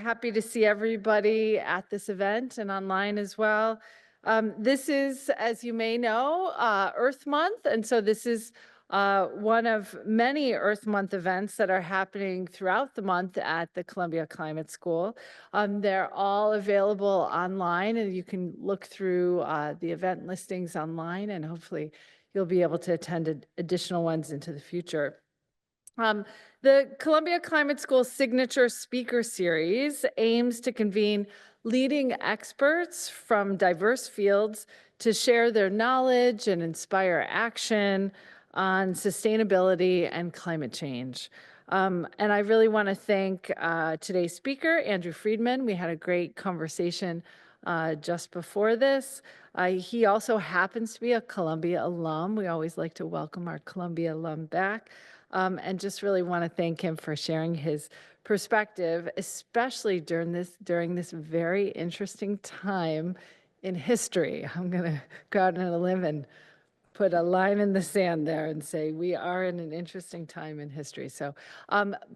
happy to see everybody at this event and online as well. This is, as you may know, Earth Month, and so this is one of many Earth Month events that are happening throughout the month at the Columbia Climate School. They're all available online, and you can look through the event listings online, and hopefully you'll be able to attend additional ones into the future. The Columbia Climate School Signature Speaker Series aims to convene leading experts from diverse fields to share their knowledge and inspire action on sustainability and climate change. And I really want to thank today's speaker, Andrew Freedman. We had a great conversation just before this. He also happens to be a Columbia alum. We always like to welcome our Columbia alum back. And just really want to thank him for sharing his perspective, especially during this very interesting time in history. I'm going to go out on a limb and put a line in the sand there and say we are in an interesting time in history. So,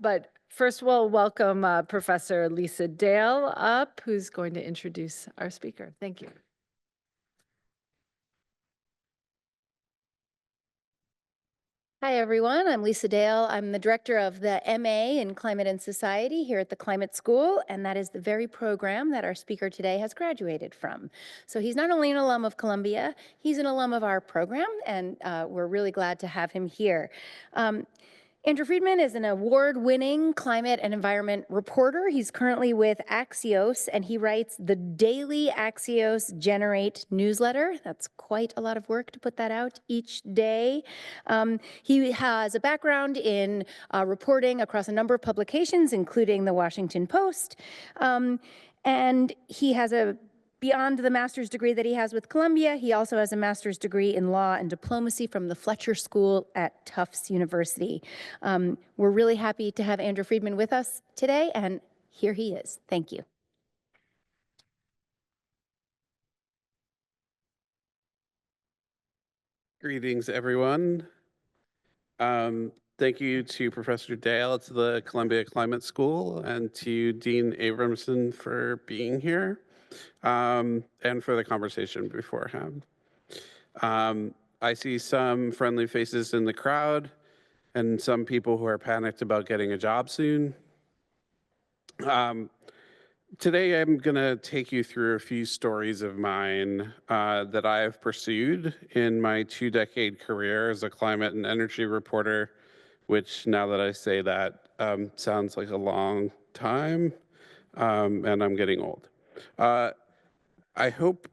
but first we'll welcome Professor Lisa Dale up, who's going to introduce our speaker. Thank you. Hi, everyone. I'm Lisa Dale. I'm the director of the MA in Climate and Society here at the Climate School, and that is the very program that our speaker today has graduated from. So he's not only an alum of Columbia, he's an alum of our program, and we're really glad to have him here. Andrew Freedman is an award-winning climate and environment reporter. He's currently with Axios, and he writes the daily Axios Generate newsletter. That's quite a lot of work to put that out each day. He has a background in reporting across a number of publications, including the Washington Post, and he has beyond the master's degree that he has with Columbia, he also has a master's degree in law and diplomacy from the Fletcher School at Tufts University. We're really happy to have Andrew Freedman with us today, and here he is. Thank you. Greetings, everyone. Thank you to Professor Dale, to the Columbia Climate School, and to Dean Abramson for being here, and for the conversation beforehand. I see some friendly faces in the crowd and some people who are panicked about getting a job soon. Today, I'm going to take you through a few stories of mine that I have pursued in my 2-decade career as a climate and energy reporter, which, now that I say that, sounds like a long time, and I'm getting old. I hope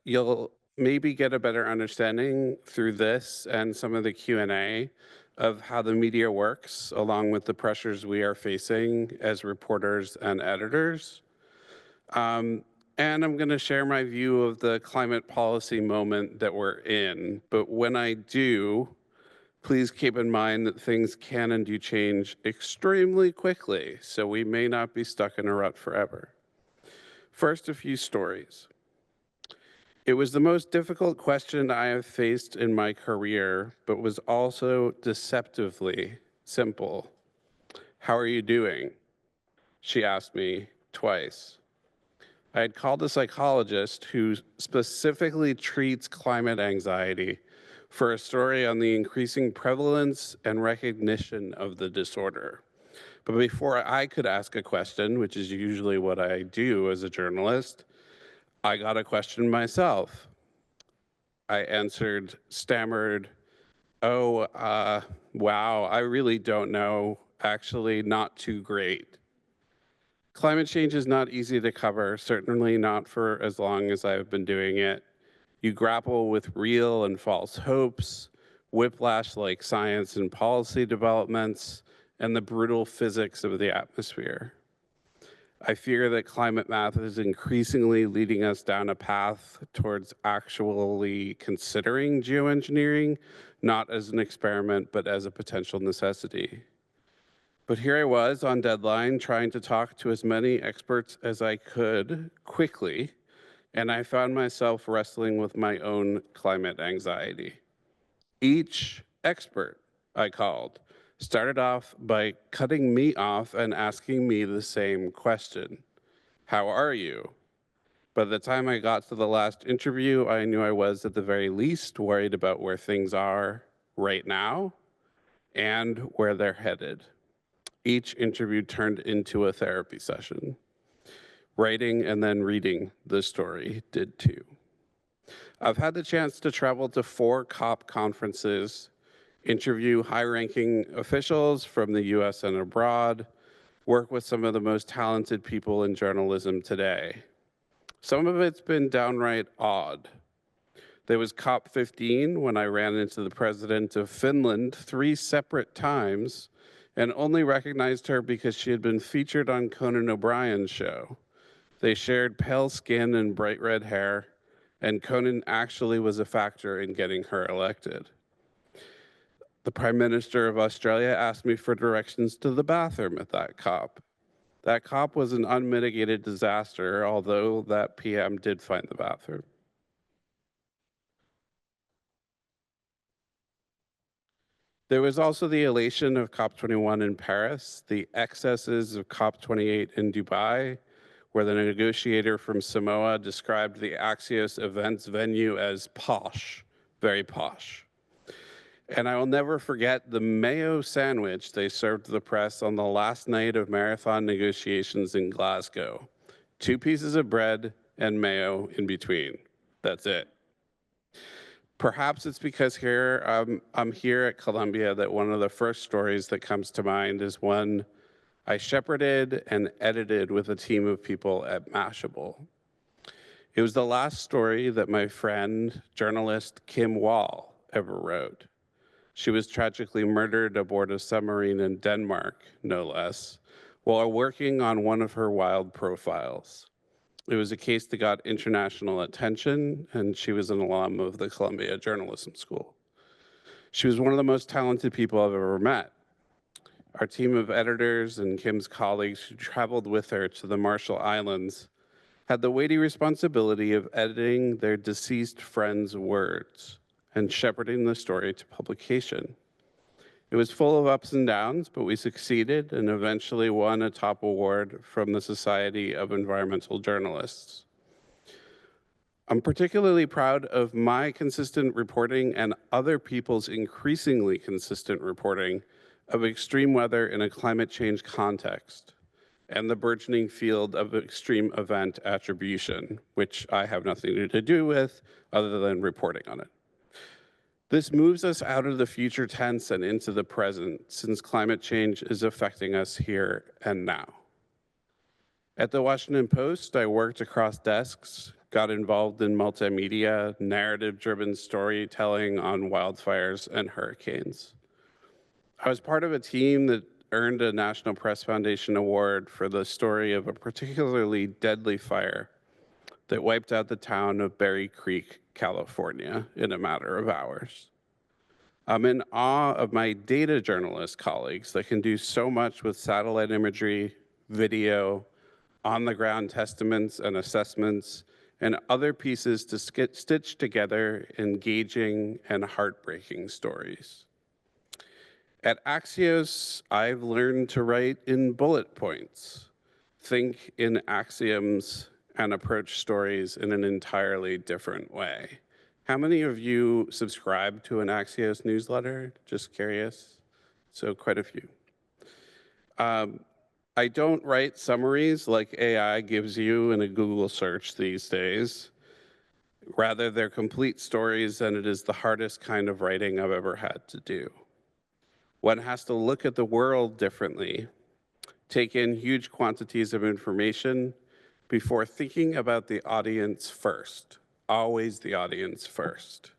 you'll maybe get a better understanding through this and some of the Q&A of how the media works, along with the pressures we are facing as reporters and editors. And I'm going to share my view of the climate policy moment that we're in. But when I do, please keep in mind that things can and do change extremely quickly, so we may not be stuck in a rut forever. First, a few stories. It was the most difficult question I have faced in my career, but was also deceptively simple. How are you doing? She asked me twice. I had called a psychologist who specifically treats climate anxiety for a story on the increasing prevalence and recognition of the disorder. But before I could ask a question, which is usually what I do as a journalist, I got a question myself. I answered, stammered, oh, wow, I really don't know. Actually, not too great. Climate change is not easy to cover, certainly not for as long as I've been doing it. You grapple with real and false hopes, whiplash like science and policy developments, and the brutal physics of the atmosphere. I fear that climate math is increasingly leading us down a path towards actually considering geoengineering, not as an experiment, but as a potential necessity. But here I was on deadline trying to talk to as many experts as I could quickly, and I found myself wrestling with my own climate anxiety. Each expert I called started off by cutting me off and asking me the same question. How are you? By the time I got to the last interview, I knew I was at the very least worried about where things are right now and where they're headed. Each interview turned into a therapy session. Writing and then reading the story did too. I've had the chance to travel to 4 COP conferences, interview high-ranking officials from the US and abroad, work with some of the most talented people in journalism today. Some of it's been downright odd. There was COP15 when I ran into the president of Finland 3 separate times and only recognized her because she had been featured on Conan O'Brien's show. They shared pale skin and bright red hair, and Conan actually was a factor in getting her elected. The Prime Minister of Australia asked me for directions to the bathroom at that COP. That COP was an unmitigated disaster, although that PM did find the bathroom. There was also the elation of COP21 in Paris, the excesses of COP28 in Dubai, where the negotiator from Samoa described the Axios events venue as posh, very posh. And I will never forget the mayo sandwich they served the press on the last night of marathon negotiations in Glasgow. 2 pieces of bread and mayo in between. That's it. Perhaps it's because I'm here at Columbia that one of the first stories that comes to mind is one I shepherded and edited with a team of people at Mashable. It was the last story that my friend, journalist Kim Wall, ever wrote. She was tragically murdered aboard a submarine in Denmark, no less, while working on one of her wild profiles. It was a case that got international attention, and she was an alum of the Columbia Journalism School. She was one of the most talented people I've ever met. Our team of editors and Kim's colleagues who traveled with her to the Marshall Islands had the weighty responsibility of editing their deceased friend's words and shepherding the story to publication. It was full of ups and downs, but we succeeded and eventually won a top award from the Society of Environmental Journalists. I'm particularly proud of my consistent reporting and other people's increasingly consistent reporting of extreme weather in a climate change context and the burgeoning field of extreme event attribution, which I have nothing to do with other than reporting on it. This moves us out of the future tense and into the present, since climate change is affecting us here and now. At the Washington Post, I worked across desks, got involved in multimedia, narrative-driven storytelling on wildfires and hurricanes. I was part of a team that earned a National Press Foundation award for the story of a particularly deadly fire that wiped out the town of Berry Creek, California, in a matter of hours. I'm in awe of my data journalist colleagues that can do so much with satellite imagery, video, on-the-ground testaments and assessments, and other pieces to stitch together engaging and heartbreaking stories. At Axios, I've learned to write in bullet points, think in axioms, and approach stories in an entirely different way. How many of you subscribe to an Axios newsletter? Just curious. So quite a few. I don't write summaries like AI gives you in a Google search these days. Rather, they're complete stories, and it is the hardest kind of writing I've ever had to do. One has to look at the world differently, take in huge quantities of information before thinking about the audience first, always the audience first.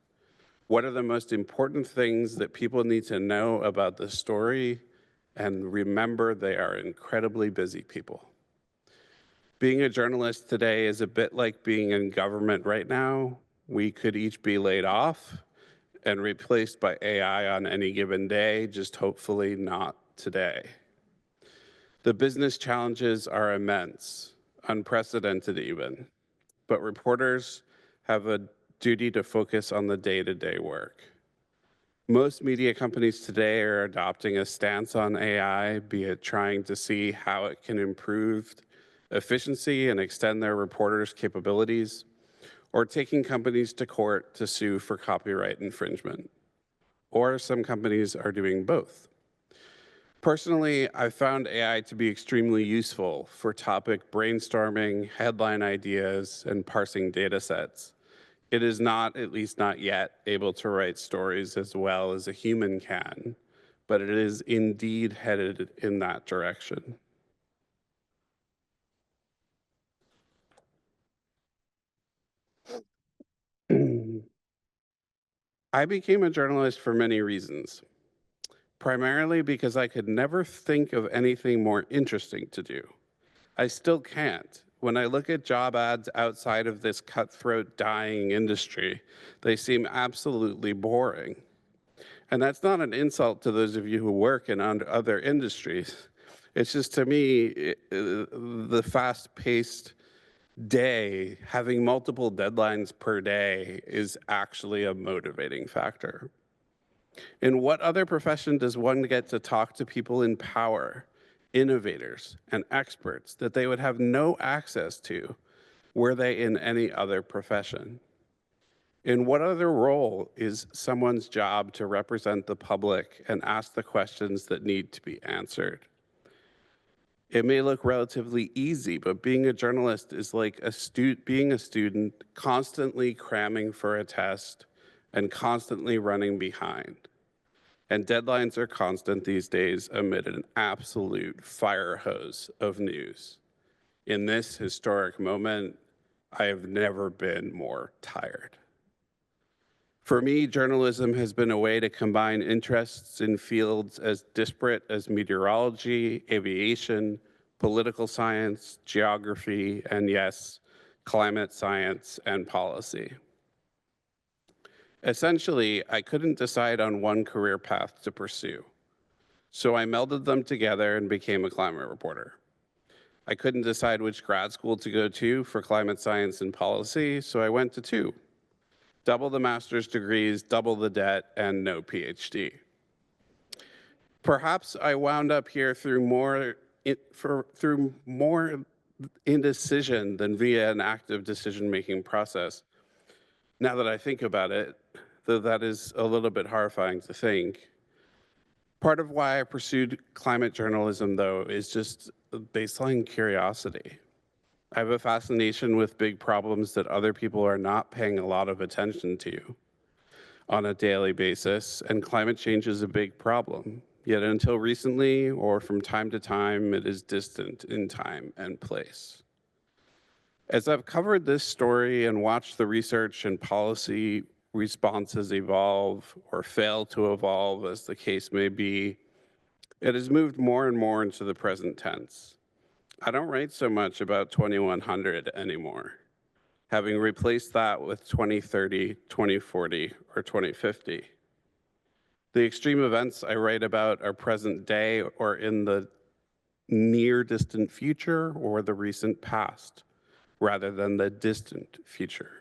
What are the most important things that people need to know about the story? And remember, they are incredibly busy people. Being a journalist today is a bit like being in government right now. We could each be laid off and replaced by AI on any given day, just hopefully not today. The business challenges are immense, unprecedented even, but reporters have a duty to focus on the day-to-day work. Most media companies today are adopting a stance on AI, be it trying to see how it can improve efficiency and extend their reporters' capabilities, or taking companies to court to sue for copyright infringement. Or some companies are doing both. Personally, I've found AI to be extremely useful for topic brainstorming, headline ideas, and parsing data sets. It is not, at least not yet, able to write stories as well as a human can, but it is indeed headed in that direction. I became a journalist for many reasons, primarily because I could never think of anything more interesting to do. I still can't. When I look at job ads outside of this cutthroat, dying industry, they seem absolutely boring. And that's not an insult to those of you who work in other industries. It's just, to me, the fast-paced day, having multiple deadlines per day, is actually a motivating factor. In what other profession does one get to talk to people in power, innovators, and experts that they would have no access to were they in any other profession? In what other role is someone's job to represent the public and ask the questions that need to be answered? It may look relatively easy, but being a journalist is like being a student, constantly cramming for a test and constantly running behind. And deadlines are constant these days amid an absolute fire hose of news. In this historic moment, I have never been more tired. For me, journalism has been a way to combine interests in fields as disparate as meteorology, aviation, political science, geography, and yes, climate science and policy. Essentially, I couldn't decide on one career path to pursue, so I melded them together and became a climate reporter. I couldn't decide which grad school to go to for climate science and policy, so I went to two. Double the master's degrees, double the debt, and no PhD. Perhaps I wound up here through more indecision than via an active decision-making process. Now that I think about it, though that is a little bit horrifying to think. Part of why I pursued climate journalism, though, is just baseline curiosity. I have a fascination with big problems that other people are not paying a lot of attention to on a daily basis, and climate change is a big problem. Yet until recently, or from time to time, it is distant in time and place. As I've covered this story and watched the research and policy responses evolve or fail to evolve, as the case may be, it has moved more and more into the present tense. I don't write so much about 2100 anymore, having replaced that with 2030, 2040, or 2050. The extreme events I write about are present day or in the near distant future or the recent past, rather than the distant future.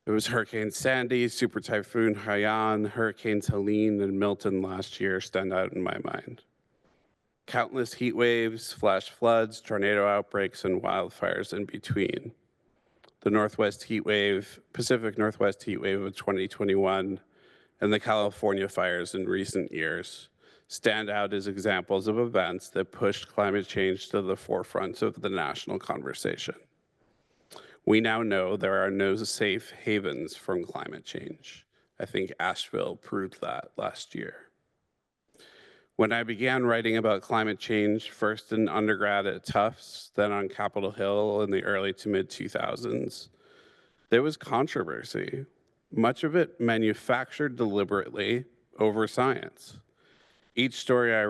It was Hurricane Sandy, Super Typhoon Haiyan, Hurricanes Helene and Milton last year stand out in my mind. Countless heat waves, flash floods, tornado outbreaks, and wildfires in between. The Pacific Northwest heat wave of 2021, and the California fires in recent years stand out as examples of events that pushed climate change to the forefront of the national conversation. We now know there are no safe havens from climate change. I think Asheville proved that last year. When I began writing about climate change, first in undergrad at Tufts, then on Capitol Hill in the early to mid 2000s, there was controversy, much of it manufactured deliberately over science. Each story I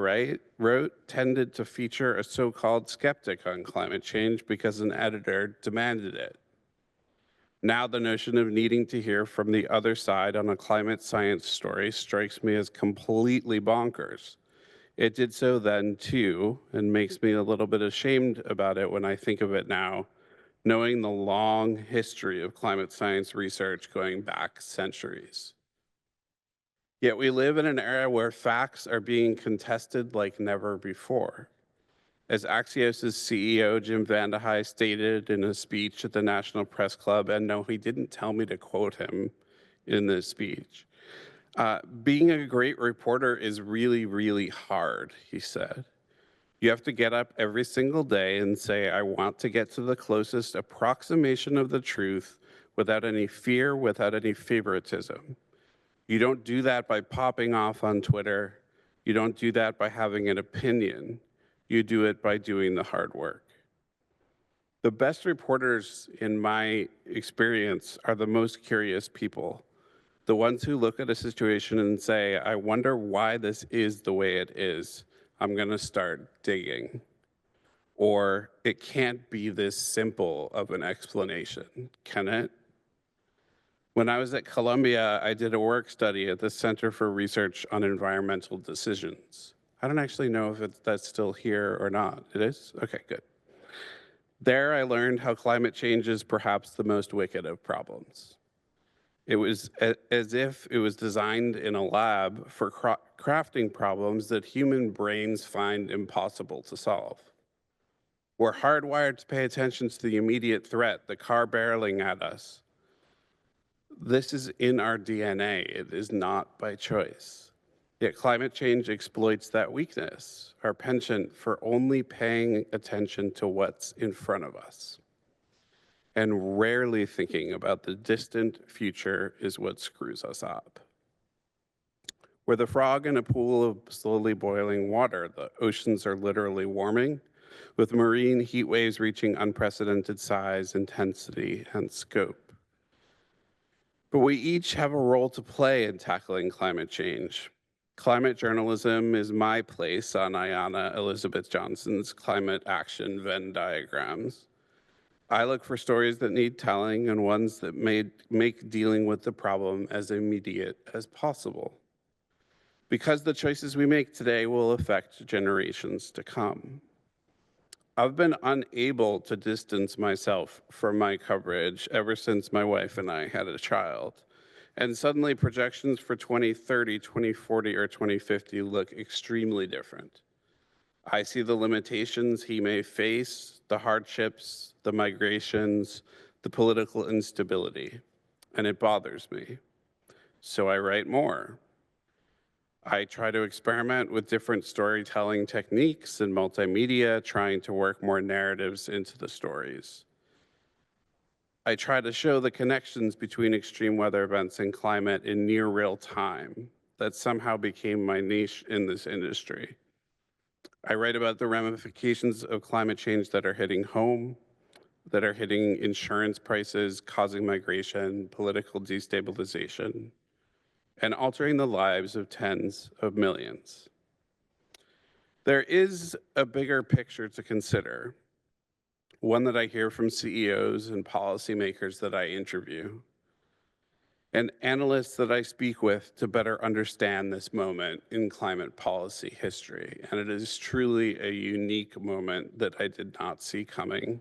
wrote tended to feature a so-called skeptic on climate change because an editor demanded it. Now the notion of needing to hear from the other side on a climate science story strikes me as completely bonkers. It did so then too, and makes me a little bit ashamed about it when I think of it now, knowing the long history of climate science research going back centuries. Yet we live in an era where facts are being contested like never before. As Axios' CEO, Jim Vandehei, stated in a speech at the National Press Club, and no, he didn't tell me to quote him in this speech, being a great reporter is really, really hard, he said. You have to get up every single day and say, I want to get to the closest approximation of the truth without any fear, without any favoritism. You don't do that by popping off on Twitter. You don't do that by having an opinion. You do it by doing the hard work. The best reporters, in my experience, are the most curious people. The ones who look at a situation and say, I wonder why this is the way it is. I'm going to start digging. Or it can't be this simple of an explanation, can it? When I was at Columbia, I did a work study at the Center for Research on Environmental Decisions. I don't actually know if that's still here or not. It is? Okay, good. There I learned how climate change is perhaps the most wicked of problems. It was as if it was designed in a lab for crafting problems that human brains find impossible to solve. We're hardwired to pay attention to the immediate threat, the car barreling at us. This is in our DNA. It is not by choice. Yet climate change exploits that weakness, our penchant for only paying attention to what's in front of us. And rarely thinking about the distant future is what screws us up. We're the frog in a pool of slowly boiling water. The oceans are literally warming, with marine heat waves reaching unprecedented size, intensity, and scope. But we each have a role to play in tackling climate change. Climate journalism is my place on Ayanna Elizabeth Johnson's climate action Venn diagrams. I look for stories that need telling and ones that make dealing with the problem as immediate as possible. Because the choices we make today will affect generations to come. I've been unable to distance myself from my coverage ever since my wife and I had a child. And suddenly projections for 2030, 2040, or 2050 look extremely different. I see the limitations he may face, the hardships, the migrations, the political instability, and it bothers me. So I write more. I try to experiment with different storytelling techniques and multimedia, trying to work more narratives into the stories. I try to show the connections between extreme weather events and climate in near real time. That somehow became my niche in this industry. I write about the ramifications of climate change that are hitting home, that are hitting insurance prices, causing migration, political destabilization, and altering the lives of tens of millions. There is a bigger picture to consider, one that I hear from CEOs and policymakers that I interview, and analysts that I speak with to better understand this moment in climate policy history. And it is truly a unique moment that I did not see coming.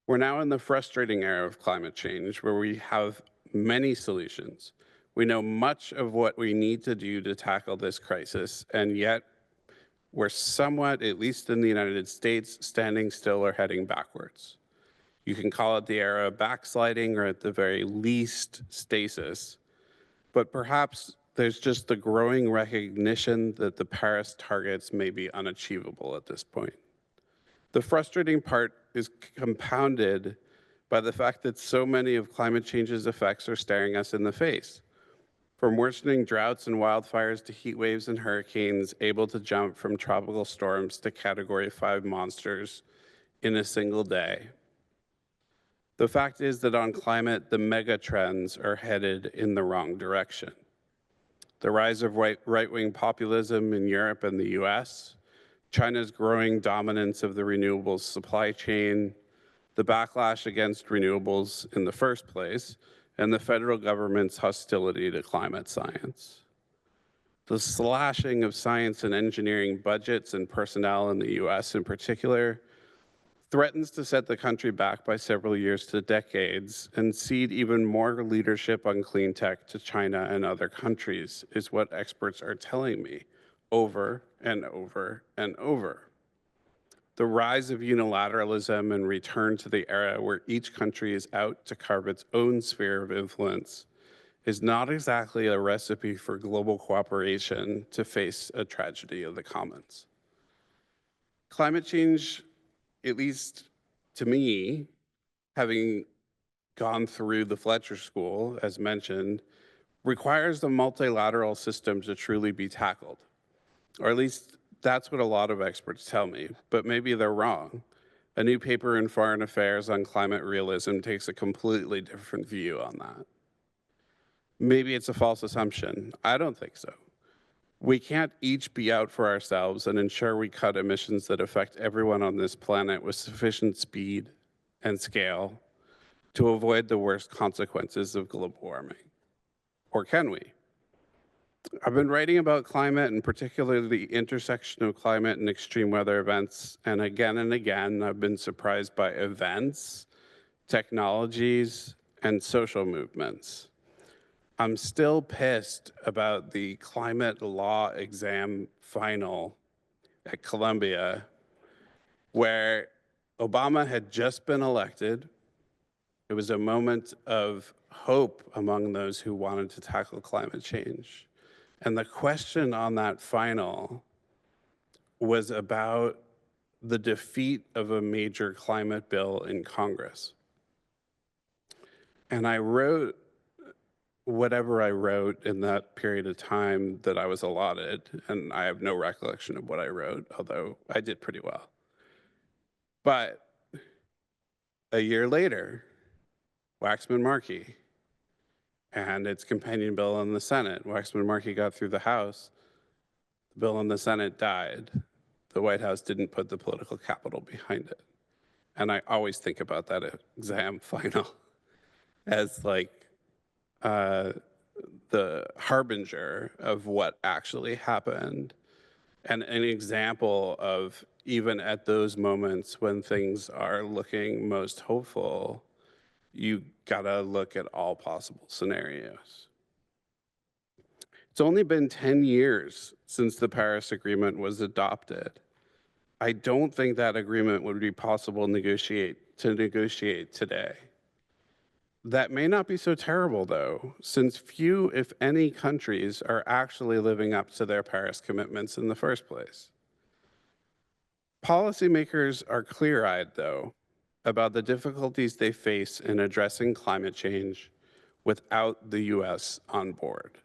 We're now in the frustrating era of climate change where we have many solutions. We know much of what we need to do to tackle this crisis, and yet we're somewhat, at least in the United States, standing still or heading backwards. You can call it the era of backsliding or at the very least stasis, but perhaps there's just the growing recognition that the Paris targets may be unachievable at this point. The frustrating part is compounded by the fact that so many of climate change's effects are staring us in the face. From worsening droughts and wildfires to heat waves and hurricanes, able to jump from tropical storms to Category 5 monsters in a single day. The fact is that on climate, the mega trends are headed in the wrong direction. The rise of right-wing populism in Europe and the US, China's growing dominance of the renewables supply chain, the backlash against renewables in the first place, and the federal government's hostility to climate science. The slashing of science and engineering budgets and personnel in the US in particular threatens to set the country back by several years to decades and cede even more leadership on clean tech to China and other countries, is what experts are telling me over and over and over. The rise of unilateralism and return to the era where each country is out to carve its own sphere of influence is not exactly a recipe for global cooperation to face a tragedy of the commons. Climate change, at least to me, having gone through the Fletcher School, as mentioned, requires the multilateral system to truly be tackled. Or at least that's what a lot of experts tell me, but maybe they're wrong. A new paper in Foreign Affairs on climate realism takes a completely different view on that. Maybe it's a false assumption. I don't think so. We can't each be out for ourselves and ensure we cut emissions that affect everyone on this planet with sufficient speed and scale to avoid the worst consequences of global warming. Or can we? I've been writing about climate, and particularly the intersection of climate and extreme weather events, and again, I've been surprised by events, technologies, and social movements. I'm still pissed about the climate law exam final at Columbia, where Obama had just been elected. It was a moment of hope among those who wanted to tackle climate change. And the question on that final was about the defeat of a major climate bill in Congress. And I wrote whatever I wrote in that period of time that I was allotted, and I have no recollection of what I wrote, although I did pretty well. But a year later, Waxman-Markey and its companion bill in the Senate, Waxman-Markey got through the House, the bill in the Senate died. The White House didn't put the political capital behind it. And I always think about that exam final as like the harbinger of what actually happened, and an example of, even at those moments when things are looking most hopeful, you gotta look at all possible scenarios. It's only been 10 years since the Paris Agreement was adopted. I don't think that agreement would be possible to negotiate today. That may not be so terrible, though, since few, if any, countries are actually living up to their Paris commitments in the first place. Policymakers are clear-eyed, though, about the difficulties they face in addressing climate change without the US on board.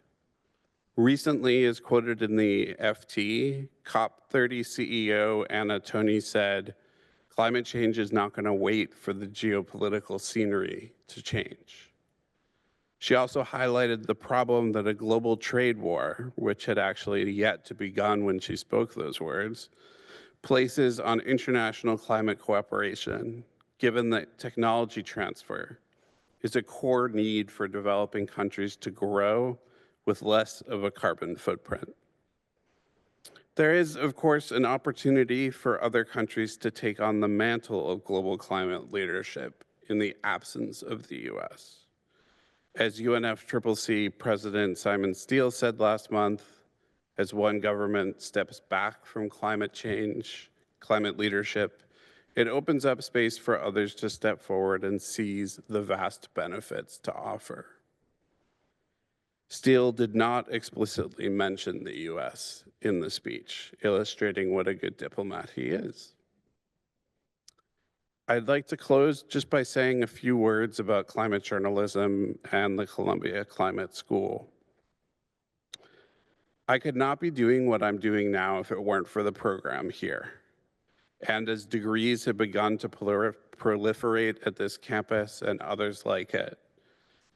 Recently, as quoted in the FT, COP30 CEO Anna Tony said, "Climate change is not going to wait for the geopolitical scenery to change." She also highlighted the problem that a global trade war, which had actually yet to begun when she spoke those words, places on international climate cooperation, given that technology transfer is a core need for developing countries to grow with less of a carbon footprint. There is, of course, an opportunity for other countries to take on the mantle of global climate leadership in the absence of the US. As UNFCCC President Simon Steele said last month, as one government steps back from climate change, climate leadership, it opens up space for others to step forward and seize the vast benefits to offer. Steele did not explicitly mention the US in the speech, illustrating what a good diplomat he is. I'd like to close just by saying a few words about climate journalism and the Columbia Climate School. I could not be doing what I'm doing now if it weren't for the program here. And as degrees have begun to proliferate at this campus and others like it,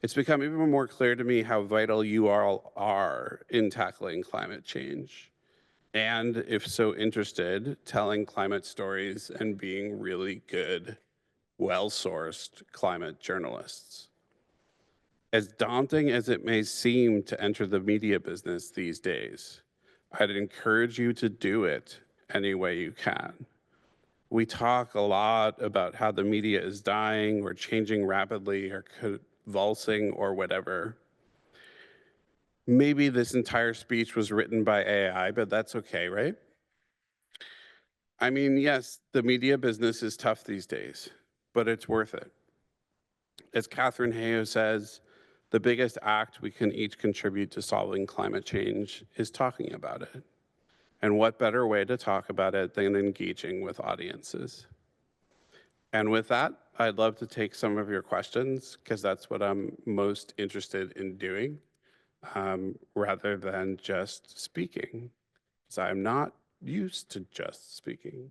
it's become even more clear to me how vital you all are in tackling climate change. And if so interested, telling climate stories and being really good, well-sourced climate journalists. As daunting as it may seem to enter the media business these days, I'd encourage you to do it any way you can. We talk a lot about how the media is dying or changing rapidly or convulsing or whatever. Maybe this entire speech was written by AI, but that's okay, right? I mean, yes, the media business is tough these days, but it's worth it. As Catherine Hayhoe says, the biggest act we can each contribute to solving climate change is talking about it. And what better way to talk about it than engaging with audiences? And with that, I'd love to take some of your questions because that's what I'm most interested in doing, rather than just speaking, because I'm not used to just speaking.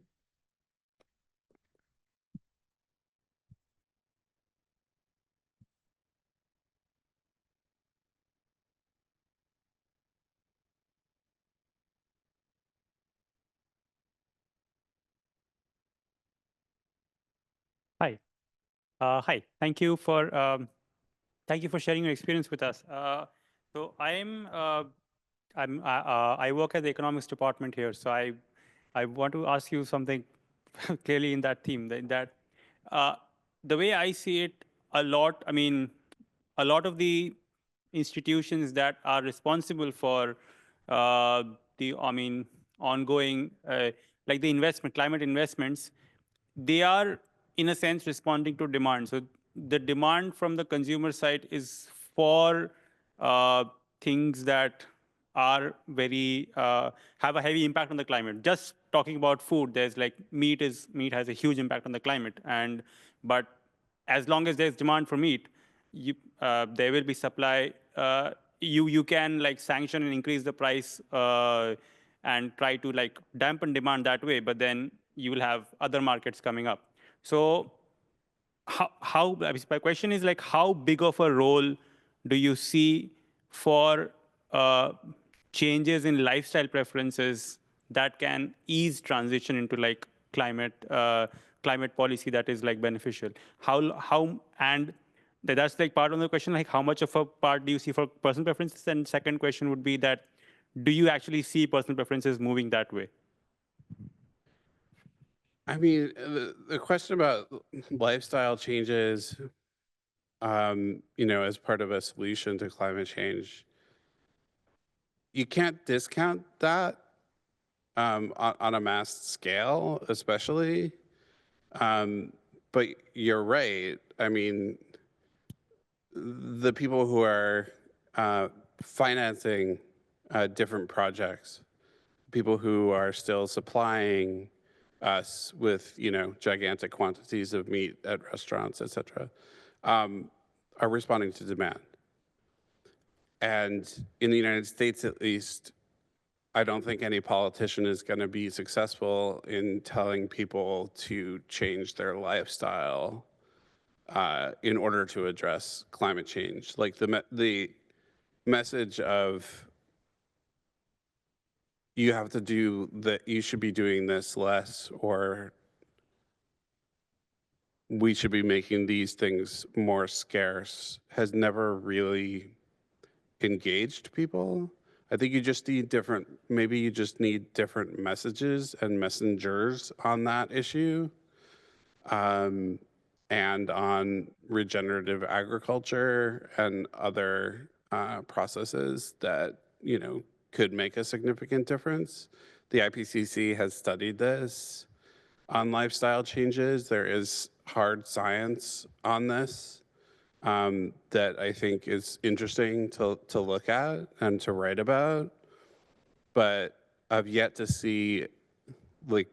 Hi. Hi. Thank you for sharing your experience with us. So I work at the economics department here. So I want to ask you something clearly in that theme. Uh, the way I see it, I mean, a lot of the institutions that are responsible for ongoing, like the climate investments, they are in a sense responding to demand. So the demand from the consumer side is for things that are very have a heavy impact on the climate. Just talking about food, there's like meat has a huge impact on the climate, but as long as there's demand for meat, there will be supply. You can like sanction and increase the price and try to like dampen demand that way, but then you will have other markets coming up. So my question is like, how big of a role do you see for changes in lifestyle preferences that can ease transition into like climate policy that is like beneficial? And that's like part of the question, like how much of a part do you see for personal preferences? And second question would be that, do you actually see personal preferences moving that way? I mean, the question about lifestyle changes, as part of a solution to climate change, you can't discount that on a mass scale, especially. But you're right. I mean, the people who are financing different projects, people who are still supplying us with, gigantic quantities of meat at restaurants, et cetera, are responding to demand. And in the United States, at least, I don't think any politician is going to be successful in telling people to change their lifestyle in order to address climate change. Like the message of you should be doing this less, or we should be making these things more scarce, has never really engaged people. I think maybe you just need different messages and messengers on that issue, and on regenerative agriculture and other processes that, could make a significant difference. The IPCC has studied this on lifestyle changes. There is hard science on this that I think is interesting to look at and to write about, but I've yet to see like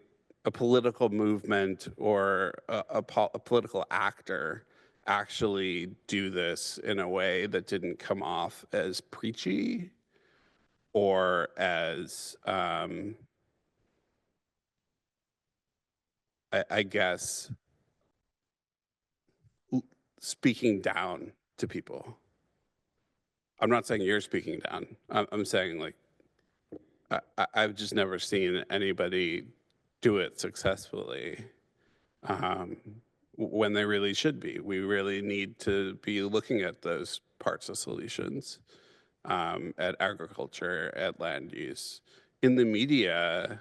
a political movement or a political actor actually do this in a way that didn't come off as preachy or as I guess speaking down to people. I'm not saying you're speaking down. I'm saying like I've just never seen anybody do it successfully um, when they really should be. We really need to be looking at those parts of solutions, at agriculture, at land use. In the media,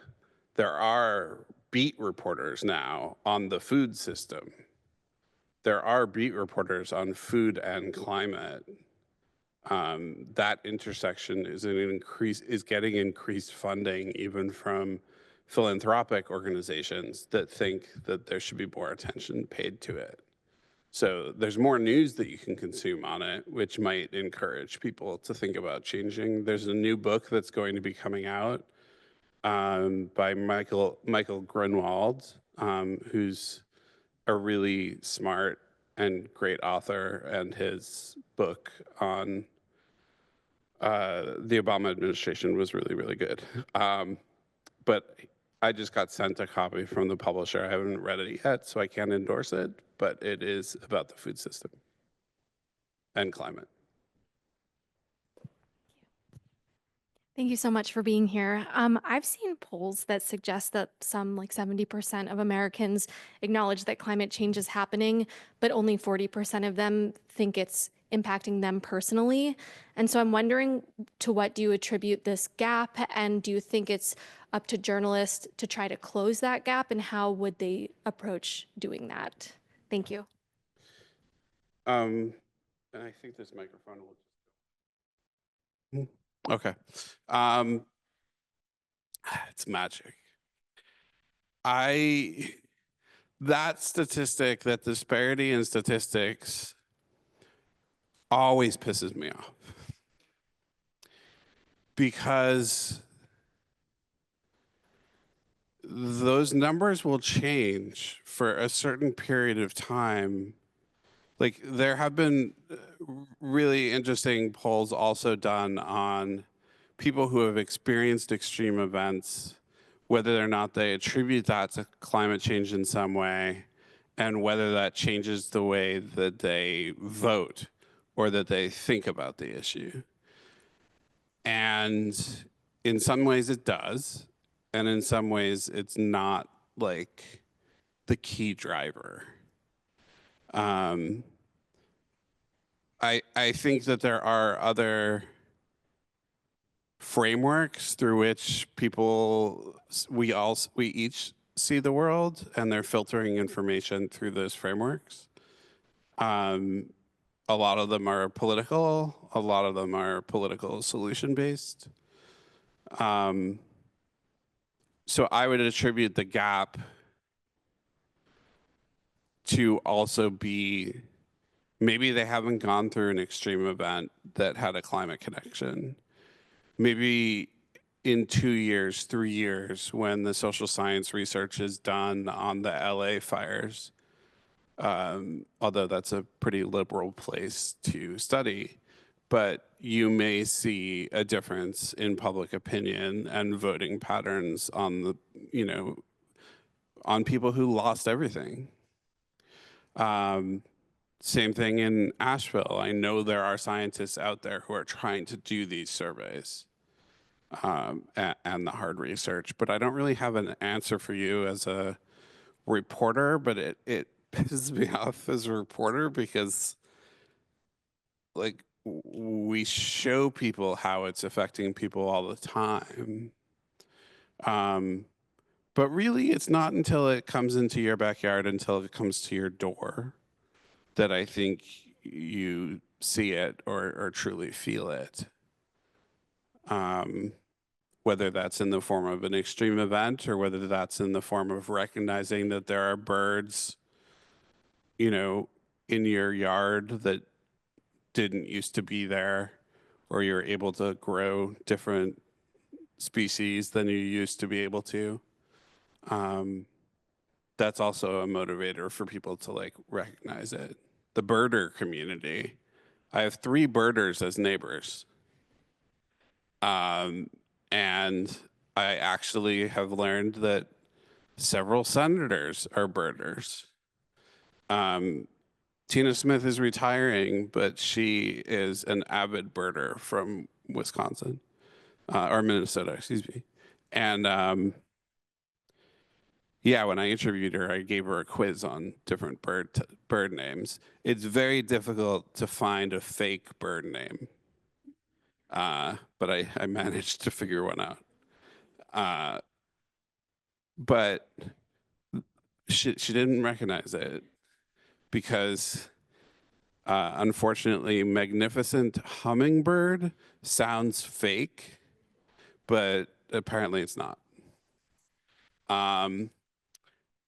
there are beat reporters now on the food system. There are beat reporters on food and climate. That intersection is getting increased funding even from philanthropic organizations that think that there should be more attention paid to it. So there's more news that you can consume on it, which might encourage people to think about changing. There's a new book that's going to be coming out by Michael Grunwald, who's a really smart and great author, and his book on the Obama administration was really, really good. But I just got sent a copy from the publisher. I haven't read it yet, so I can't endorse it, but it is about the food system and climate. Thank you so much for being here. I've seen polls that suggest that some, like 70% of Americans acknowledge that climate change is happening, but only 40% of them think it's impacting them personally. And so I'm wondering, to what do you attribute this gap? And do you think it's up to journalists to try to close that gap? And how would they approach doing that? Thank you. And I think this microphone will just go. Okay. It's magic. That statistic, that disparity in statistics always pisses me off, because those numbers will change for a certain period of time. Like, there have been really interesting polls also done on people who have experienced extreme events, whether or not they attribute that to climate change in some way, and whether that changes the way that they vote or that they think about the issue. And in some ways it does, and in some ways it's not like the key driver. I think that there are other frameworks through which we each see the world, and they're filtering information through those frameworks. A lot of them are political, a lot of them are political solution based. So I would attribute the gap to also be, maybe they haven't gone through an extreme event that had a climate connection. Maybe in 2 years, 3 years, when the social science research is done on the LA fires, although that's a pretty liberal place to study, but you may see a difference in public opinion and voting patterns on the, on people who lost everything. Same thing in Asheville. I know there are scientists out there who are trying to do these surveys and the hard research, but I don't really have an answer for you as a reporter, but it pisses me off as a reporter because, like, we show people how it's affecting people all the time. But really, it's not until it comes into your backyard, until it comes to your door, that I think you see it or truly feel it. Whether that's in the form of an extreme event or whether that's in the form of recognizing that there are birds, in your yard that didn't used to be there, or you're able to grow different species than you used to be able to. That's also a motivator for people to recognize it. The birder community. I have 3 birders as neighbors. And I actually have learned that several senators are birders. Tina Smith is retiring, but she is an avid birder from Wisconsin, or Minnesota, excuse me. And yeah, when I interviewed her, I gave her a quiz on different bird names. It's very difficult to find a fake bird name, but I managed to figure one out. But she didn't recognize it because unfortunately, magnificent hummingbird sounds fake, but apparently it's not.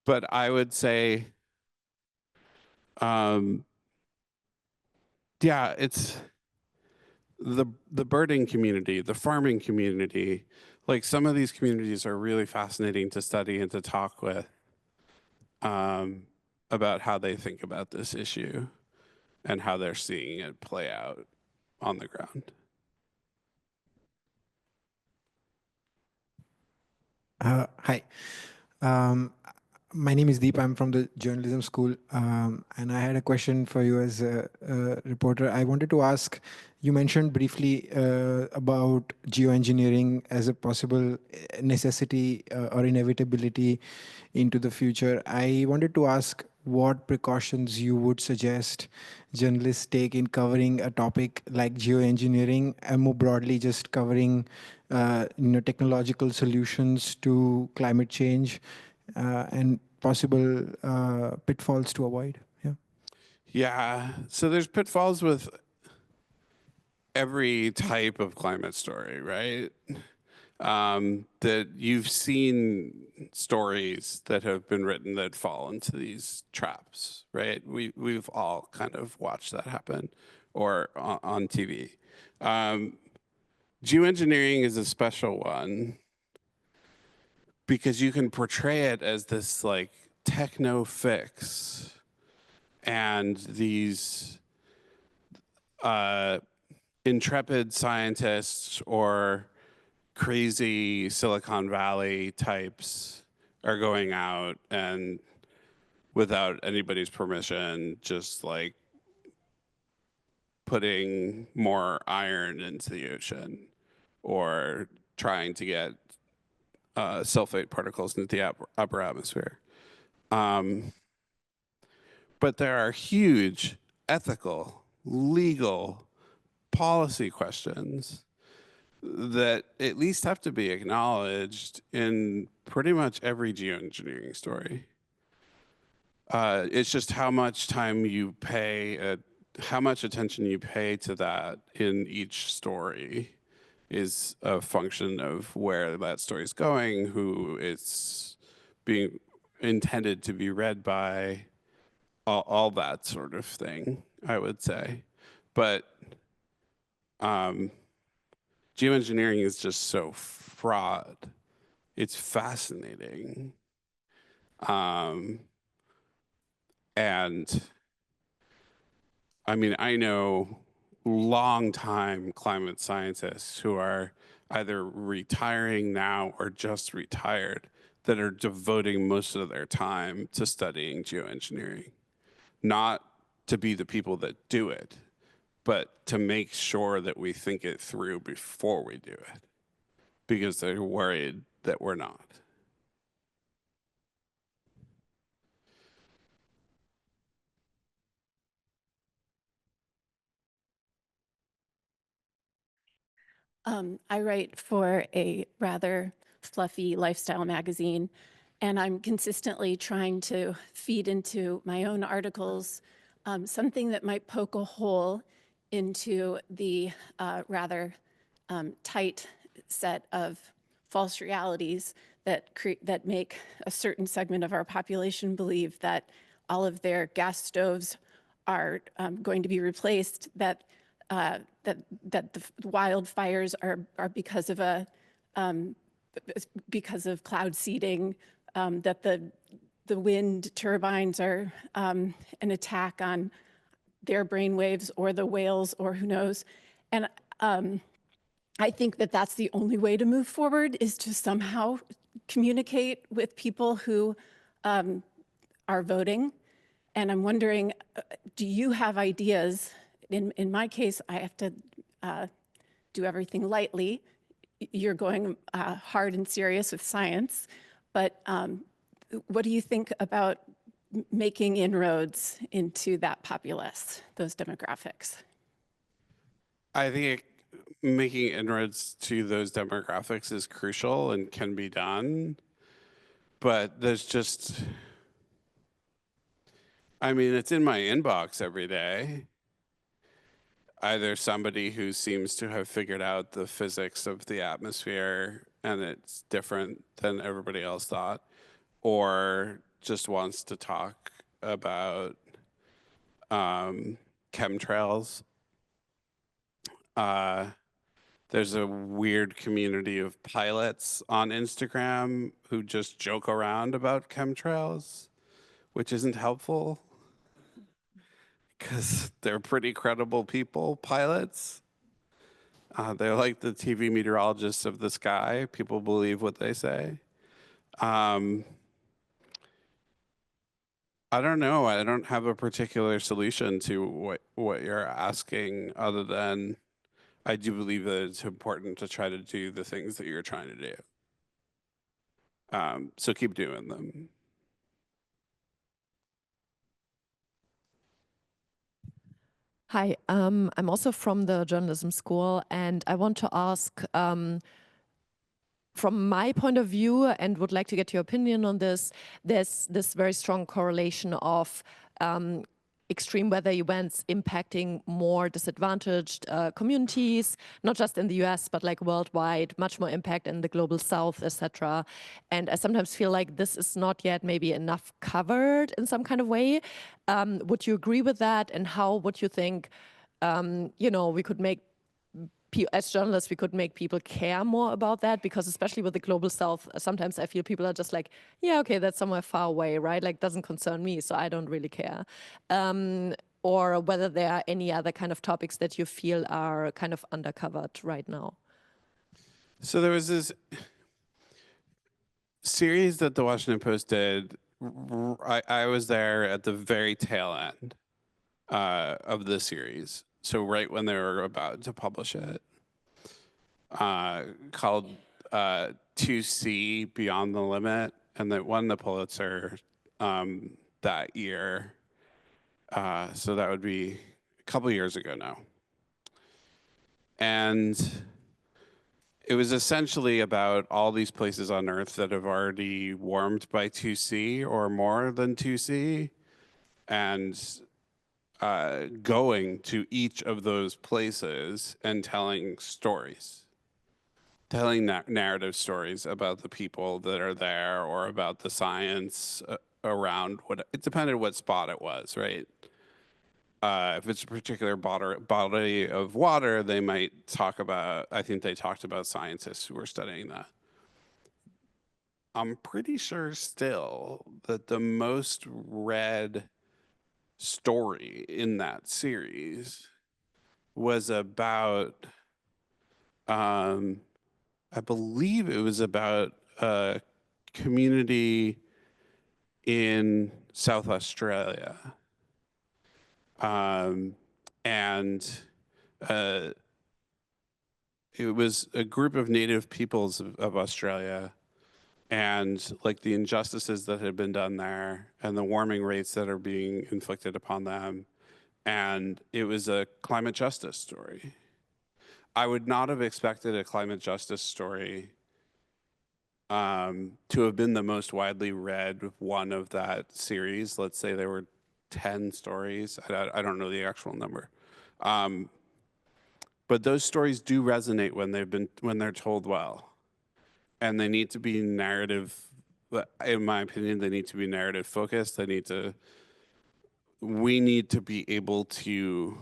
But I would say, yeah, it's the birding community, the farming community. Like some of these communities are really fascinating to study and to talk with about how they think about this issue and how they're seeing it play out on the ground. Hi. Um, my name is Deep. I'm from the journalism school, and I had a question for you as a reporter. I wanted to ask, you mentioned briefly about geoengineering as a possible necessity or inevitability into the future. I wanted to ask what precautions you would suggest journalists take in covering a topic like geoengineering, and more broadly, just covering technological solutions to climate change and possible pitfalls to avoid. Yeah. Yeah, so there's pitfalls with every type of climate story, right? That you've seen stories that have been written that fall into these traps, right? We've all kind of watched that happen, or on TV. Geoengineering is a special one because you can portray it as this like techno fix, and these intrepid scientists or crazy Silicon Valley types are going out and without anybody's permission, just like putting more iron into the ocean or trying to get sulfate particles into the upper atmosphere. But there are huge ethical, legal, policy questions that at least have to be acknowledged in pretty much every geoengineering story. It's just how much time you pay, how much attention you pay to that in each story is a function of where that story is going, who it's being intended to be read by, all that sort of thing, I would say. But geoengineering is just so fraught. It's fascinating. And I mean, I know long-time climate scientists who are either retiring now or just retired that are devoting most of their time to studying geoengineering, not to be the people that do it, but to make sure that we think it through before we do it, because they're worried that we're not. I write for a rather fluffy lifestyle magazine, and I'm consistently trying to feed into my own articles something that might poke a hole into the rather tight set of false realities that make a certain segment of our population believe that all of their gas stoves are going to be replaced, that the wildfires are because of cloud seeding, that the wind turbines are an attack on their brainwaves or the whales or who knows. And I think that that's the only way to move forward, is to somehow communicate with people who are voting. And I'm wondering, do you have ideas? In my case, I have to do everything lightly. You're going hard and serious with science. But what do you think about making inroads into that populace, those demographics? I think making inroads to those demographics is crucial and can be done, but there's just I mean, it's in my inbox every day. Either somebody who seems to have figured out the physics of the atmosphere and it's different than everybody else thought, or just wants to talk about chemtrails. There's a weird community of pilots on Instagram who just joke around about chemtrails, which isn't helpful because they're pretty credible people, pilots. They're like the TV meteorologists of the sky. People believe what they say. I don't know. I don't have a particular solution to what you're asking, other than I do believe that it's important to try to do the things that you're trying to do. So keep doing them. Hi, I'm also from the journalism school, and I want to ask, from my point of view, and would like to get your opinion on this, there's this very strong correlation of extreme weather events impacting more disadvantaged communities, not just in the US, but like worldwide, much more impact in the global south, etc. And I sometimes feel like this is not yet maybe enough covered in some kind of way. Would you agree with that? And how would you think, we could make, as journalists, we could make people care more about that? Because especially with the global south, sometimes I feel people are just like, yeah, okay, that's somewhere far away, right? Like, doesn't concern me, so I don't really care. Or whether there are any other kind of topics that you feel are kind of undercovered right now. So there was this series that the Washington Post did. I was there at the very tail end of the series. So right when they were about to publish it, called 2C Beyond the Limit, and that won the Pulitzer that year. So that would be a couple years ago now. And it was essentially about all these places on Earth that have already warmed by 2C or more than 2C, and going to each of those places and telling stories, telling narrative stories about the people that are there or about the science around what, it depended what spot it was, right? If it's a particular body of water, they might talk about, I think they talked about scientists who were studying that. I'm pretty sure still that the most read story in that series was about, I believe it was about a community in South Australia. And it was a group of native peoples of Australia, and like the injustices that had been done there and the warming rates that are being inflicted upon them. And it was a climate justice story. I would not have expected a climate justice story to have been the most widely read one of that series. Let's say there were 10 stories. I don't know the actual number. But those stories do resonate when they're told well. And they need to be narrative, in my opinion, they need to be narrative focused. We need to be able to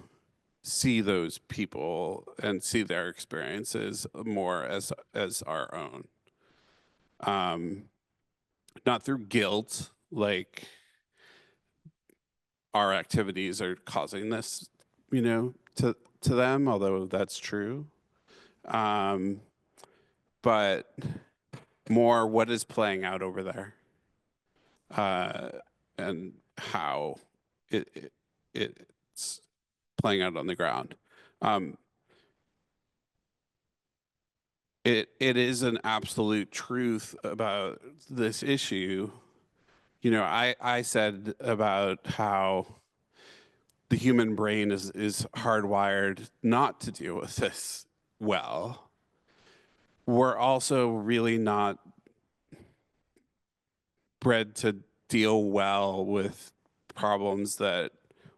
see those people and see their experiences more as our own. Not through guilt, like our activities are causing this, to them, although that's true. But more what is playing out over there, and how it's playing out on the ground. It is an absolute truth about this issue. I said about how the human brain is hardwired not to deal with this well. We're also really not bred to deal well with problems that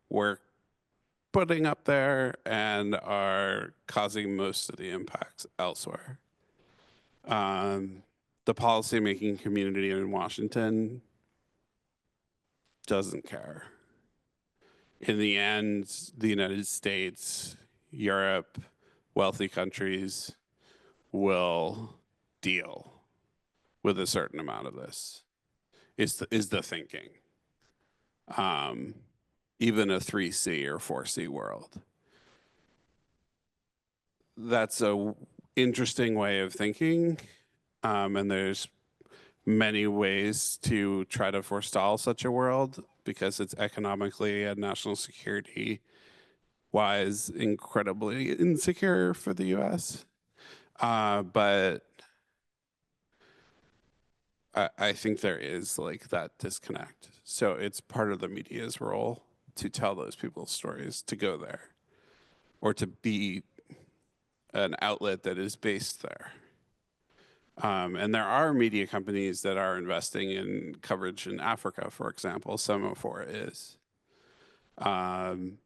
we're putting up there and are causing most of the impacts elsewhere. The policymaking community in Washington doesn't care. In the end, the United States, Europe, wealthy countries will deal with a certain amount of this, is the thinking. Even a 3C or 4C world. That's a interesting way of thinking, and there's many ways to try to forestall such a world because it's economically and national security wise incredibly insecure for the US. But I think there is like that disconnect. So it's part of the media's role to tell those people's stories, to go there, or to be an outlet that is based there. And there are media companies that are investing in coverage in Africa, for example. Semaphore is. And,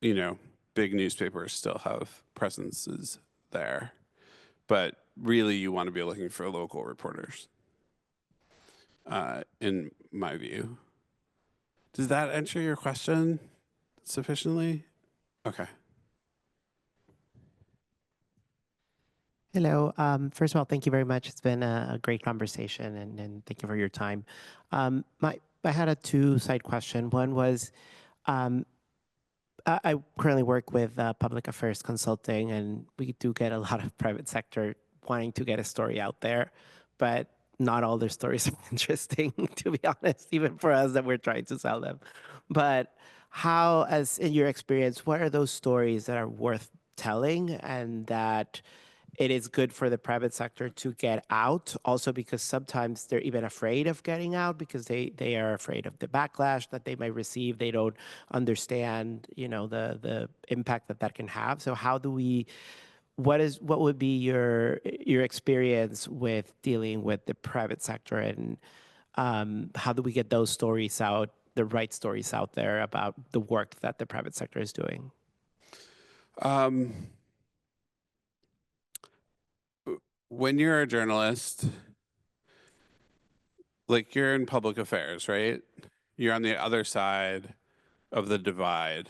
you know, big newspapers still have presences there. But really, you want to be looking for local reporters, in my view. Does that answer your question sufficiently? Okay. Hello. First of all, thank you very much. It's been a great conversation, and thank you for your time. I had a two-side question. One was, I currently work with public affairs consulting, and we do get a lot of private sector wanting to get a story out there, but not all their stories are interesting, to be honest, even for us that we're trying to sell them. But how, as in your experience, what are those stories that are worth telling and that it is good for the private sector to get out, also because sometimes they're even afraid of getting out because they are afraid of the backlash that they might receive. They don't understand, you know, the impact that can have. So how do we, what would be your experience with dealing with the private sector, and how do we get those stories out, the right stories out there about the work that the private sector is doing? When you're a journalist, like you're in public affairs, right? You're on the other side of the divide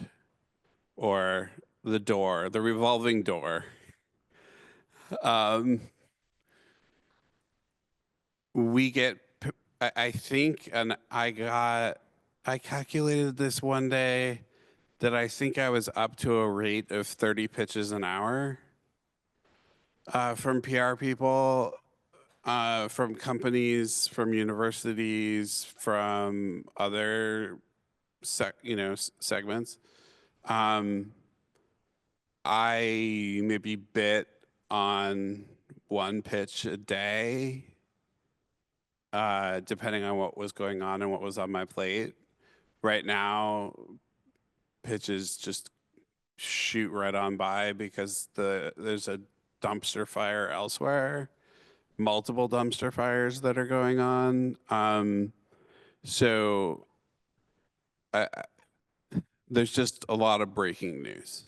or the door, the revolving door. We get, I think, and I calculated this one day that I think I was up to a rate of 30 pitches an hour from PR people, from companies, from universities, from other segments. I maybe bit on one pitch a day, depending on what was going on and what was on my plate. Right now, pitches just shoot right on by because there's a dumpster fire elsewhere, multiple dumpster fires that are going on. So there's just a lot of breaking news.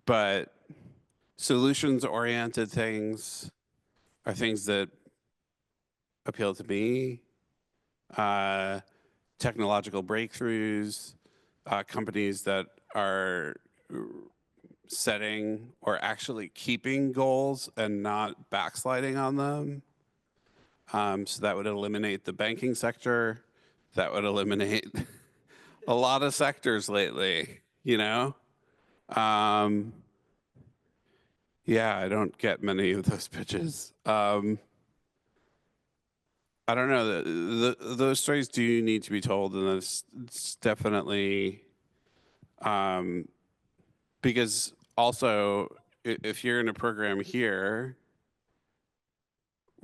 But solutions-oriented things are things that appeal to me. Technological breakthroughs, companies that are setting or actually keeping goals and not backsliding on them. So that would eliminate the banking sector. That would eliminate a lot of sectors lately, you know? Yeah, I don't get many of those pitches. I don't know. Those stories do need to be told, and it's definitely because also if you're in a program here,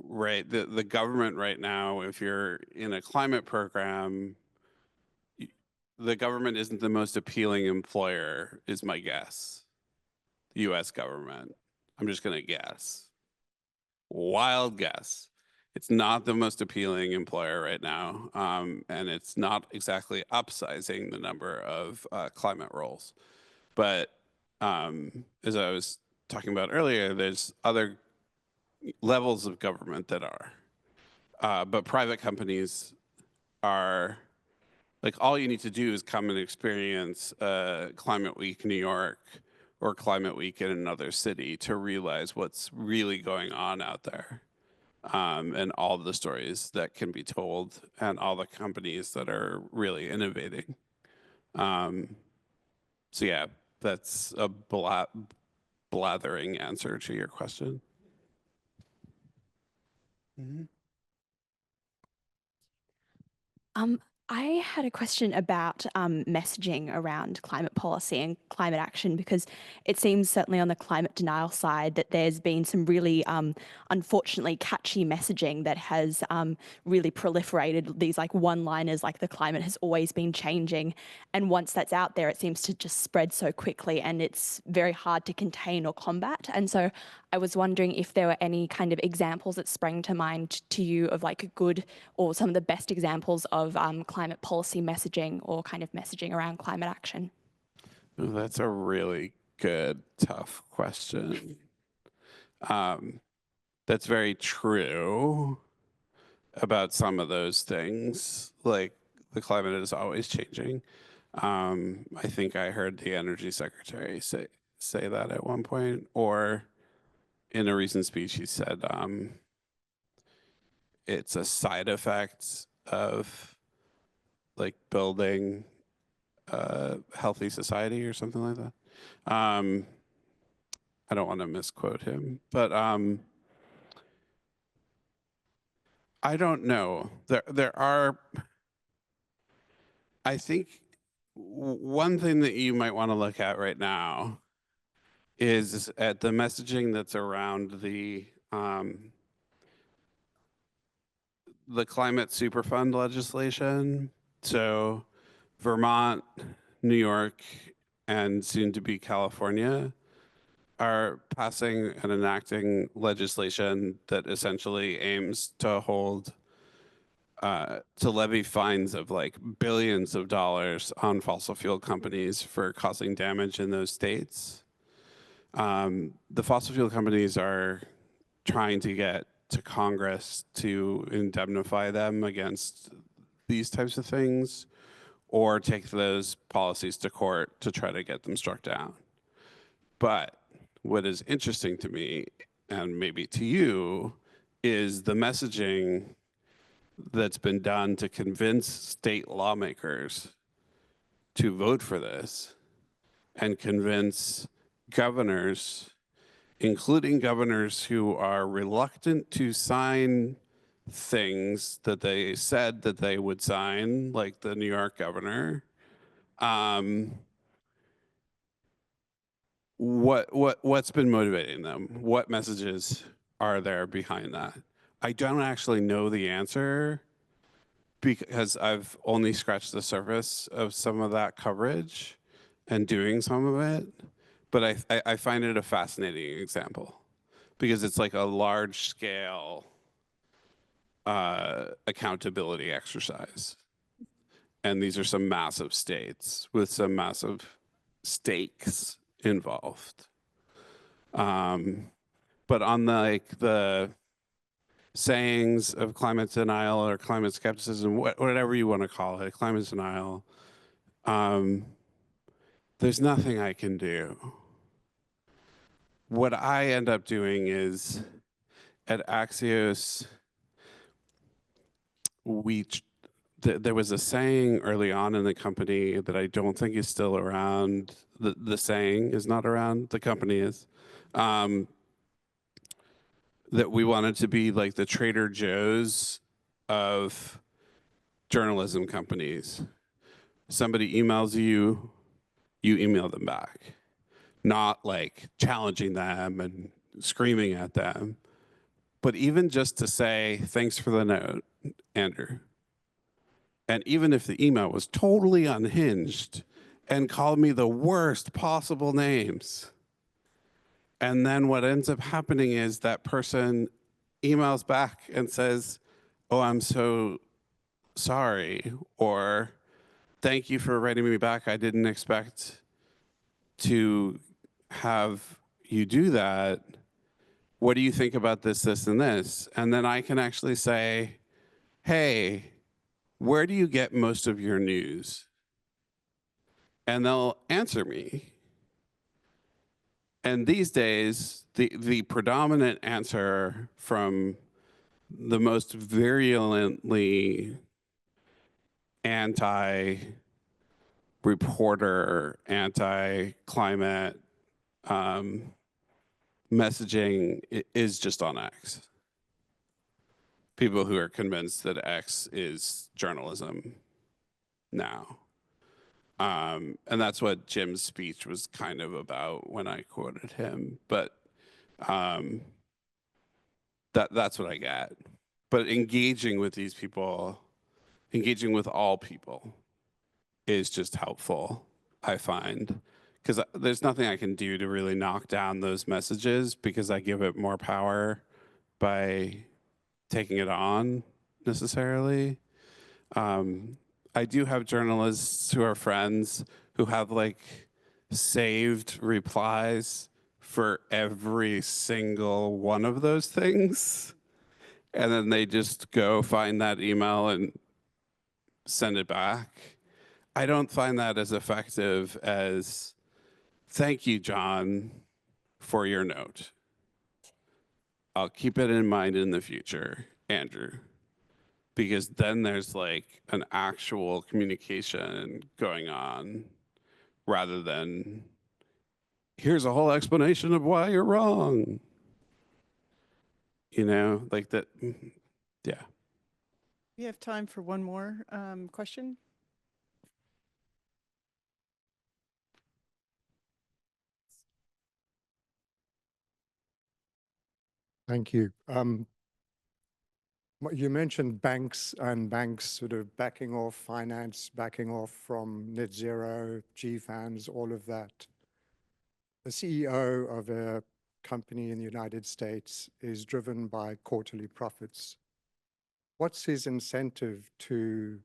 right, the government right now, if you're in a climate program, the government isn't the most appealing employer, is my guess. The US government. I'm just going to guess. Wild guess. It's not the most appealing employer right now, and it's not exactly upsizing the number of climate roles. But as I was talking about earlier, there's other levels of government that are. But private companies are, like, all you need to do is come and experience Climate Week New York or Climate Week in another city to realize what's really going on out there. And all the stories that can be told and all the companies that are really innovating. So yeah, that's a blathering answer to your question. I had a question about messaging around climate policy and climate action, because it seems certainly on the climate denial side that there's been some really unfortunately catchy messaging that has really proliferated, these like one-liners like the climate has always been changing. And once that's out there, it seems to just spread so quickly and it's very hard to contain or combat. And so I was wondering if there were any kind of examples that sprang to mind to you of like good or some of the best examples of climate policy messaging or kind of messaging around climate action. Oh, that's a really good, tough question. That's very true about some of those things. Like, the climate is always changing. I think I heard the energy secretary say that at one point, or in a recent speech, he said it's a side effect of like building a healthy society or something like that. I don't want to misquote him, but I don't know. There are, I think one thing that you might want to look at right now is at the messaging that's around the climate superfund legislation. So Vermont, New York, and soon to be California are passing and enacting legislation that essentially aims to hold to levy fines of like billions of dollars on fossil fuel companies for causing damage in those states. The fossil fuel companies are trying to get to Congress to indemnify them against these types of things, or take those policies to court to try to get them struck down. But what is interesting to me, and maybe to you, is the messaging that's been done to convince state lawmakers to vote for this and convince governors, including governors who are reluctant to sign things that they said that they would sign, like the New York governor. What's been motivating them? What messages are there behind that? I don't actually know the answer because I've only scratched the surface of some of that coverage and doing some of it, but I find it a fascinating example because it's like a large scale accountability exercise. And these are some massive states with some massive stakes involved. But on the sayings of climate denial or climate skepticism, whatever you want to call it, climate denial, there's nothing I can do. What I end up doing is at Axios, there was a saying early on in the company that I don't think is still around. The saying is not around, the company is. That we wanted to be like the Trader Joe's of journalism companies. Somebody emails you, you email them back. Not like challenging them and screaming at them, but even just to say, thanks for the note, Andrew. And even if the email was totally unhinged and called me the worst possible names, and then what ends up happening is that person emails back and says, "Oh, I'm so sorry," or "Thank you for writing me back. I didn't expect to have you do that. What do you think about this, this, and this?" And then I can actually say, "Hey, where do you get most of your news?" And they'll answer me. And these days, the predominant answer from the most virulently anti-reporter, anti-climate messaging is just on X. People who are convinced that X is journalism now. And that's what Jim's speech was kind of about when I quoted him. But that's what I get. But engaging with these people, engaging with all people, is just helpful, I find. Because there's nothing I can do to really knock down those messages because I give it more power by taking it on necessarily. I do have journalists who are friends who have like saved replies for every single one of those things. And then they just go find that email and send it back. I don't find that as effective as, "Thank you, John, for your note. I'll keep it in mind in the future, Andrew." Because then there's like an actual communication going on rather than, "Here's a whole explanation of why you're wrong." You know, like that. Yeah. We have time for one more question. Thank you. You mentioned banks and banks sort of backing off finance, backing off from net zero, GFANs, all of that. The CEO of a company in the United States is driven by quarterly profits. What's his incentive to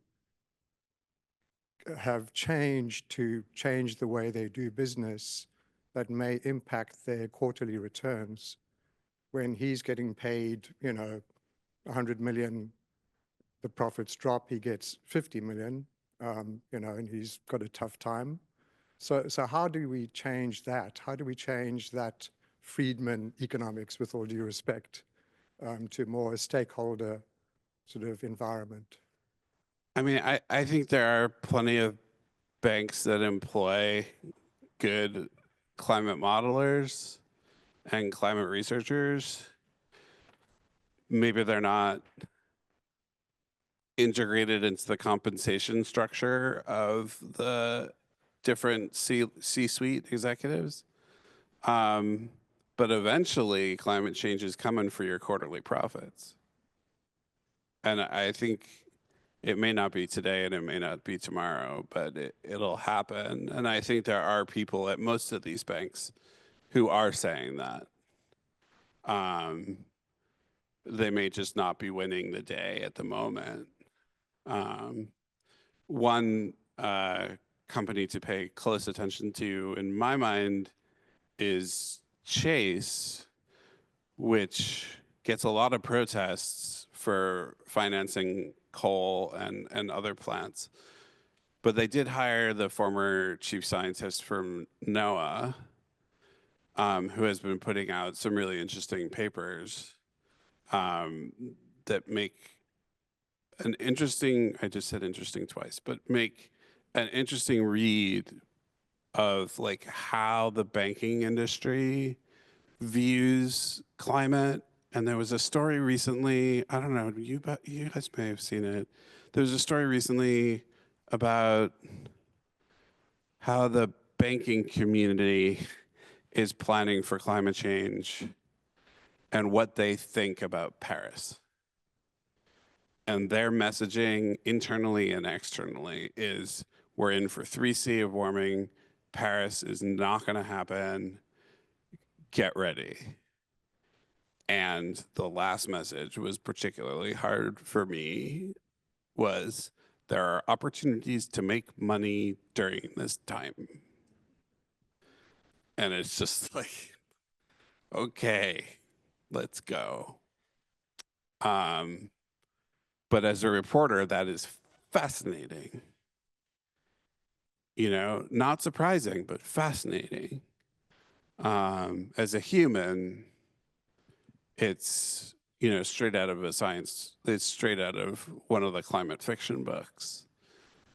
have change, to change the way they do business that may impact their quarterly returns when he's getting paid, 100 million, the profits drop, he gets 50 million, and he's got a tough time. So how do we change that? How do we change that Freedman economics, with all due respect, to more a stakeholder sort of environment? I mean, I think there are plenty of banks that employ good climate modelers and climate researchers. Maybe they're not integrated into the compensation structure of the different C-suite executives. But eventually, climate change is coming for your quarterly profits. And I think it may not be today and it may not be tomorrow, but it'll happen. And I think there are people at most of these banks who are saying that. They may just not be winning the day at the moment. One company to pay close attention to, in my mind, is Chase, which gets a lot of protests for financing coal and other plants. But they did hire the former chief scientist from NOAA, who has been putting out some really interesting papers that make an interesting, I just said interesting twice, but make an interesting read of like how the banking industry views climate. And there was a story recently, I don't know, you guys may have seen it. There was a story recently about how the banking community is planning for climate change and what they think about Paris. And their messaging internally and externally is, we're in for 3C of warming. Paris is not going to happen. Get ready. And the last message was particularly hard for me, was there are opportunities to make money during this time. And it's just like, okay, let's go. But as a reporter, that is fascinating. You know, not surprising, but fascinating. As a human, it's, you know, straight out of it's straight out of one of the climate fiction books.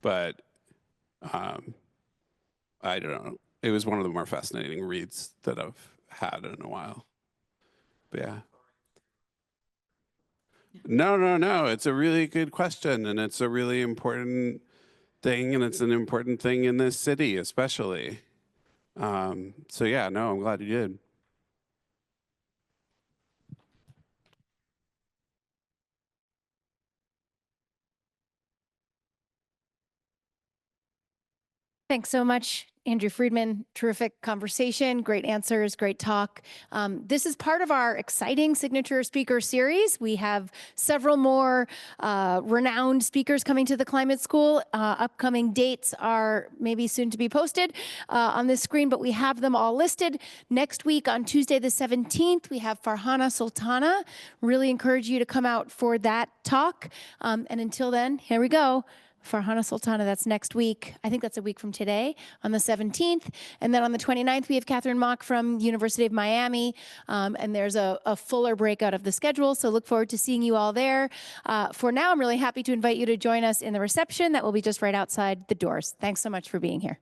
But I don't know, it was one of the more fascinating reads that I've had in a while. But yeah. No, it's a really good question, and it's a really important thing, and it's an important thing in this city, especially. So yeah, no, I'm glad you did. Thanks so much, Andrew Freedman. Terrific conversation, great answers, great talk. This is part of our exciting signature speaker series. We have several more renowned speakers coming to the Climate School. Upcoming dates are maybe soon to be posted on this screen, but we have them all listed. Next week on Tuesday the 17th, we have Farhana Sultana. Really encourage you to come out for that talk. And until then, here we go. Farhana Sultana, that's next week. I think that's a week from today, on the 17th. And then on the 29th, we have Catherine Mock from University of Miami. And there's a fuller breakout of the schedule, so look forward to seeing you all there. For now, I'm really happy to invite you to join us in the reception that will be just right outside the doors. Thanks so much for being here.